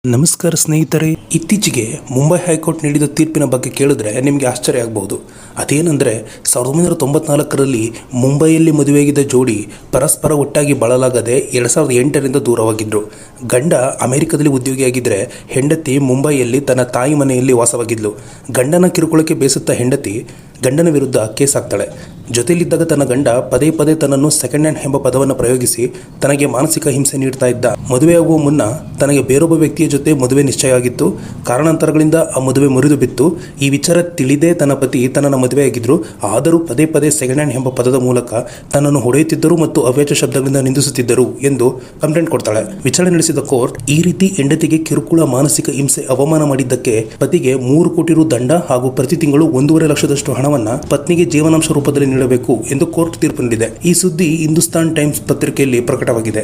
ನಮಸ್ಕಾರ ಸ್ನೇಹಿತರೆ, ಇತ್ತೀಚೆಗೆ ಮುಂಬೈ ಹೈಕೋರ್ಟ್ ನೀಡಿದ ತೀರ್ಪಿನ ಬಗ್ಗೆ ಕೇಳಿದ್ರೆ ನಿಮಗೆ ಆಶ್ಚರ್ಯ ಆಗಬಹುದು. ಅದೇನೆಂದರೆ 1994ರಲ್ಲಿ ಮುಂಬೈಯಲ್ಲಿ ಮದುವೆಯಾಗಿದ್ದ ಜೋಡಿ ಪರಸ್ಪರ ಒಟ್ಟಾಗಿ ಬಾಳಲಾಗದೆ 2008ರಿಂದ ದೂರವಾಗಿದ್ದರು. ಗಂಡ ಅಮೆರಿಕದಲ್ಲಿ ಉದ್ಯೋಗಿಯಾಗಿದ್ದರೆ ಹೆಂಡತಿ ಮುಂಬೈಯಲ್ಲಿ ತನ್ನ ತಾಯಿ ಮನೆಯಲ್ಲಿ ವಾಸವಾಗಿದ್ಲು. ಗಂಡನ ಕಿರುಕುಳಕ್ಕೆ ಬೇಸತ್ತ ಹೆಂಡತಿ ಗಂಡನ ವಿರುದ್ಧ ಕೇಸ್ ಹಾಕ್ತಾಳೆ. ಜೊತೆಯಲ್ಲಿದ್ದಾಗ ತನ್ನ ಗಂಡ ಪದೇ ಪದೇ ತನ್ನನ್ನು ಸೆಕೆಂಡ್ ಹ್ಯಾಂಡ್ ಎಂಬ ಪದವನ್ನು ಪ್ರಯೋಗಿಸಿ ತನಗೆ ಮಾನಸಿಕ ಹಿಂಸೆ ನೀಡ್ತಾ ಇದ್ದ. ಮದುವೆಯಾಗುವ ಮುನ್ನ ತನಗೆ ಬೇರೊಬ್ಬ ವ್ಯಕ್ತಿಯ ಜೊತೆ ಮದುವೆ ನಿಶ್ಚಯ ಆಗಿತ್ತು. ಕಾರಣಾಂತರಗಳಿಂದ ಆ ಮದುವೆ ಮುರಿದು ಬಿತ್ತು. ಈ ವಿಚಾರ ತಿಳಿದೇ ತನ್ನ ಪತಿ ತನ್ನನ್ನು ಮದುವೆಯಾಗಿದ್ರು. ಆದರೂ ಪದೇ ಪದೇ ಸೆಕೆಂಡ್ ಹ್ಯಾಂಡ್ ಎಂಬ ಪದದ ಮೂಲಕ ತನ್ನನ್ನು ಹೊಡೆಯುತ್ತಿದ್ದರು ಮತ್ತು ಅವ್ಯಾಚ ಶಬ್ದಗಳಿಂದ ನಿಂದಿಸುತ್ತಿದ್ದರು ಎಂದು ಕಂಪ್ಲೇಂಟ್ ಕೊಡ್ತಾಳೆ. ವಿಚಾರಣೆ ನಡೆಸಿದ ಕೋರ್ಟ್ ಈ ರೀತಿ ಹೆಂಡತಿಗೆ ಕಿರುಕುಳ, ಮಾನಸಿಕ ಹಿಂಸೆ, ಅವಮಾನ ಮಾಡಿದ್ದಕ್ಕೆ ಪತಿಗೆ 3 ಕೋಟಿ ರು ದಂಡ ಹಾಗೂ ಪ್ರತಿ ತಿಂಗಳು 1.5 ಲಕ್ಷದಷ್ಟು ಹಣವನ್ನ ಪತ್ನಿಗೆ ಜೀವನಾಂಶ ರೂಪದಲ್ಲಿ ನೀಡಬೇಕು ಎಂದು ಕೋರ್ಟ್ ತೀರ್ಪು ನೀಡಿದೆ. ಈ ಸುದ್ದಿ ಹಿಂದೂಸ್ತಾನ್ ಟೈಮ್ಸ್ ಪತ್ರಿಕೆಯಲ್ಲಿ ಪ್ರಕಟವಾಗಿದೆ.